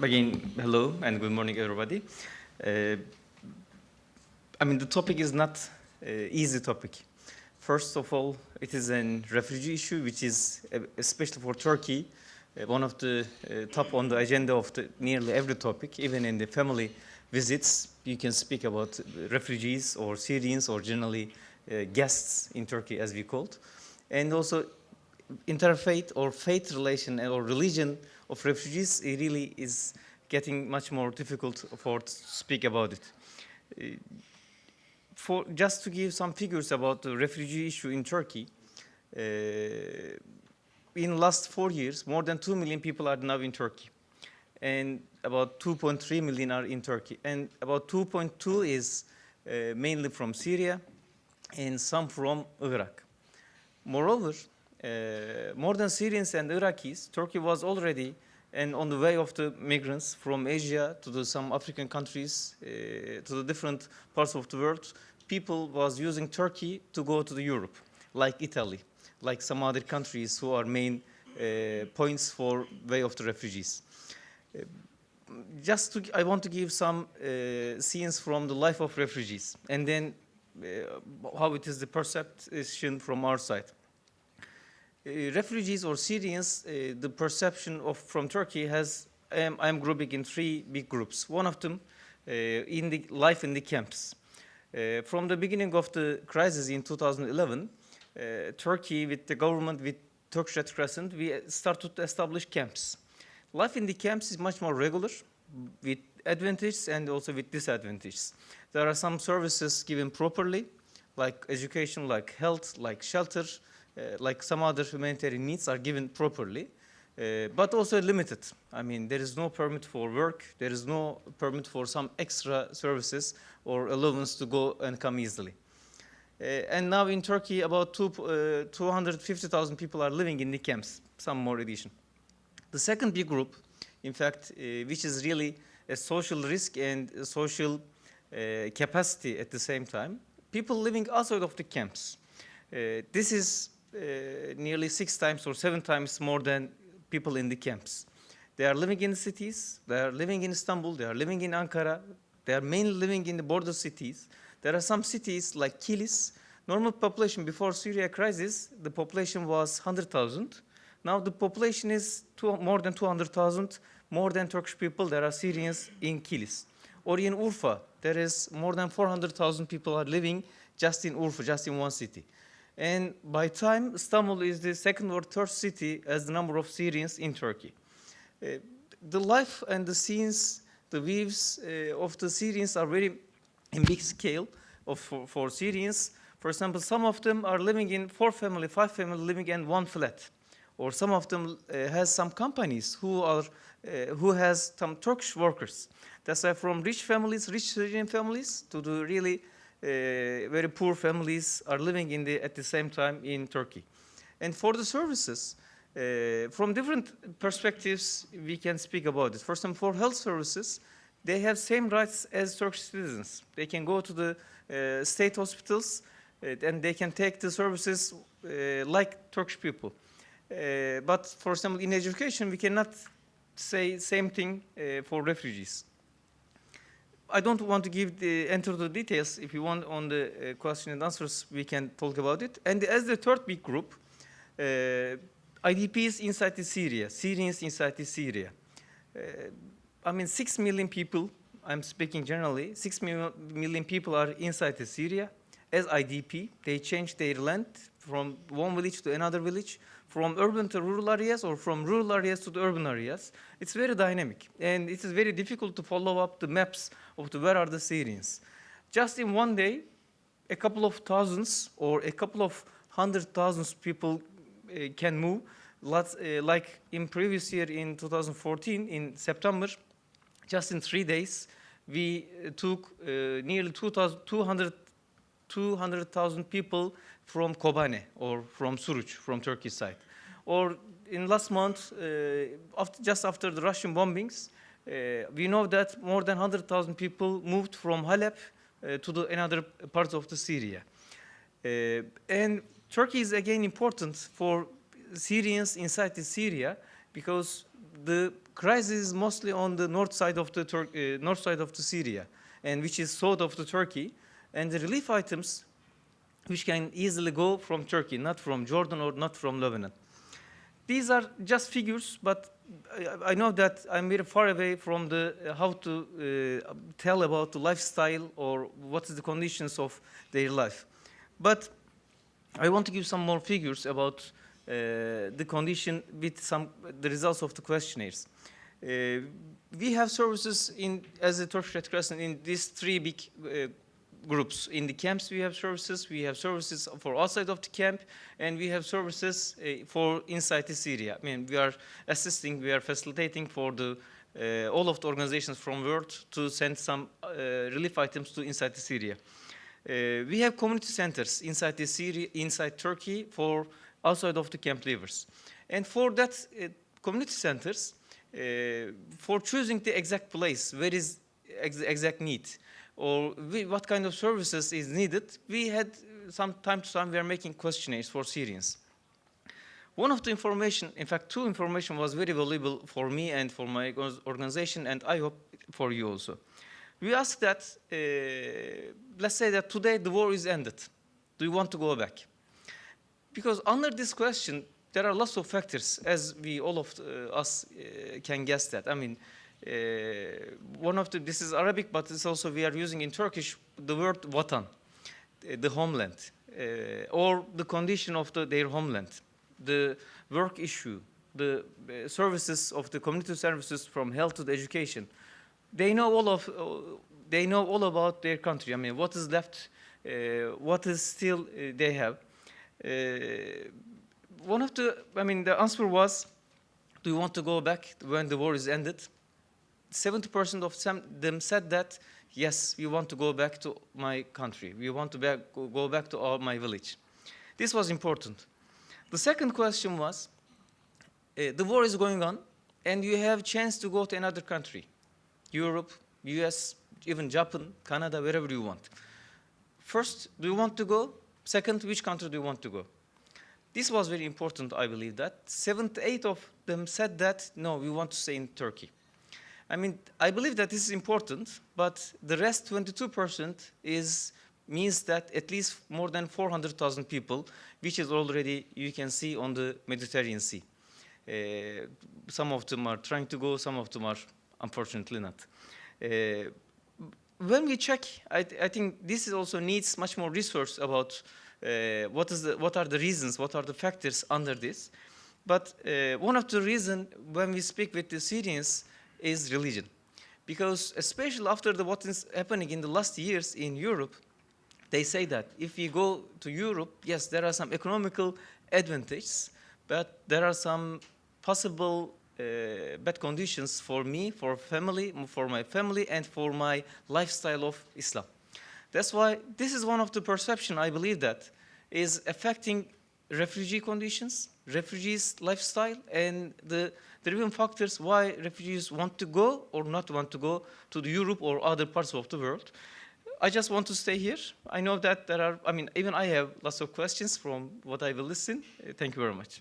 Again, hello and good morning, everybody. Uh, the topic is not easy topic. First of all, it is a refugee issue, which is, especially for Turkey, one of the top on the agenda of nearly every topic. Even in the family visits, you can speak about refugees or Syrians or generally guests in Turkey, as we called. And also, interfaith or faith relation or religion of refugees, it really is getting much more difficult for to speak about it. Just to give some figures about the refugee issue in Turkey, in the last 4 years, more than 2 million people are now in Turkey. And about 2.3 million are in Turkey. And about 2.2 is mainly from Syria and some from Iraq. Moreover, more than Syrians and Iraqis, Turkey was already and on the way of the migrants from Asia to some African countries, to the different parts of the world. People was using Turkey to go to Europe, like Italy, like some other countries who are main points for way of the refugees. I want to give some scenes from the life of refugees, and then how it is the perception from our side. Refugees or Syrians, the perception from Turkey has, I'm grouping in 3 big groups. One of them, in the life in the camps. From the beginning of the crisis in 2011, Turkey, with the government, with Turkish Red Crescent, we started to establish camps. Life in the camps is much more regular, with advantages and also with disadvantages. There are some services given properly, like education, like health, like shelter, like some other humanitarian needs are given properly, but also limited. There is no permit for work, there is no permit for some extra services or allowance to go and come easily. And now in Turkey, about 250,000 people are living in the camps, some more addition. The second big group, in fact, which is really a social risk and a social capacity at the same time, people living outside of the camps. This is nearly 6 times or 7 times more than people in the camps. They are living in the cities, they are living in Istanbul, they are living in Ankara, they are mainly living in the border cities. There are some cities like Kilis. Normal population before Syria crisis, the population was 100,000. Now the population is more than 200,000, more than Turkish people. There are Syrians in Kilis. Or in Urfa, there is more than 400,000 people are living just in Urfa, just in one city. And by time, Istanbul is the 2nd or 3rd city as the number of Syrians in Turkey. The life and the scenes, the views of the Syrians are very in big scale for Syrians. For example, some of them are living in 4 family, 5 family living in one flat. Or some of them has some companies who has some Turkish workers. That's why from rich families, rich Syrian families, to the really very poor families are living at the same time in Turkey. And for the services, from different perspectives, we can speak about it. First, for health services, they have same rights as Turkish citizens. They can go to the state hospitals and they can take the services like Turkish people. But for example, in education, we cannot say same thing for refugees. I don't want to enter the details. If you want on the question and answers, we can talk about it. And as the third big group, IDPs inside the Syria, Syrians inside the Syria. 6 million people, I'm speaking generally, 6 million people are inside the Syria as IDP. They change their land from one village to another village, from urban to rural areas or from rural areas to the urban areas. It's very dynamic, and it is very difficult to follow up the maps of where are the Syrians. Just in one day, a couple of thousands or a couple of 100,000 people can move. Like in previous year in 2014, in September, just in 3 days, we took nearly 200,000 people from Kobane or from Suruç, from Turkey side. Or in last month, just after the Russian bombings, we know that more than 100,000 people moved from Halep to another parts of the Syria. And Turkey is again important for Syrians inside the Syria because the crisis is mostly on the north side of the north side of the Syria, and which is south of the Turkey, and the relief items which can easily go from Turkey, not from Jordan or not from Lebanon. These are just figures, but I know that I'm very far away from the how to tell about the lifestyle or what is the conditions of their life. But I want to give some more figures about the condition with the results of the questionnaires. We have services as a Turkish Red Crescent in these three big groups. In the camps we have services for outside of the camp, and we have services for inside the Syria. I mean, we are assisting, we are facilitating for the all of the organizations from world to send some relief items to inside the Syria. We have community centers inside the Syria, inside Turkey for outside of the camp livers. And for that community centers, for choosing the exact place, where is exact need, or what kind of services is needed, we had some time to time we are making questionnaires for Syrians. One of the information, in fact, two information was very valuable for me and for my organization, and I hope for you also. We asked that, let's say that today the war is ended. Do you want to go back? Because under this question, there are lots of factors, as we all of us can guess that. I mean, this is Arabic, but it's also we are using in Turkish the word vatan, the homeland, or the condition of their homeland, the work issue, the services of the community services from health to the education. They know all about their country. I mean, what is left, what is still they have. The answer was, do you want to go back when the war is ended? 70% of them said that, yes, we want to go back to my country. We want to go back to my village. This was important. The second question was, the war is going on, and you have a chance to go to another country, Europe, US, even Japan, Canada, wherever you want. First, do you want to go? Second, which country do you want to go? This was very important, I believe that. 78 of them said that, no, we want to stay in Turkey. I mean, I believe that this is important, but the rest, 22%, means that at least more than 400,000 people, which is already, you can see on the Mediterranean Sea. Some of them are trying to go, some of them are unfortunately not. When we check, I think this also needs much more research about what are the reasons, what are the factors under this. But one of the reasons when we speak with the Syrians is religion. Because especially after what is happening in the last years in Europe, they say that if we go to Europe, yes, there are some economical advantages, but there are some possible bad conditions for me, for my family, and for my lifestyle of Islam. That's why this is one of the perception, I believe, that is affecting refugee conditions, refugees' lifestyle, and the driven factors why refugees want to go or not want to go to the Europe or other parts of the world. I just want to stay here. I know that even I have lots of questions from what I will listen. Thank you very much.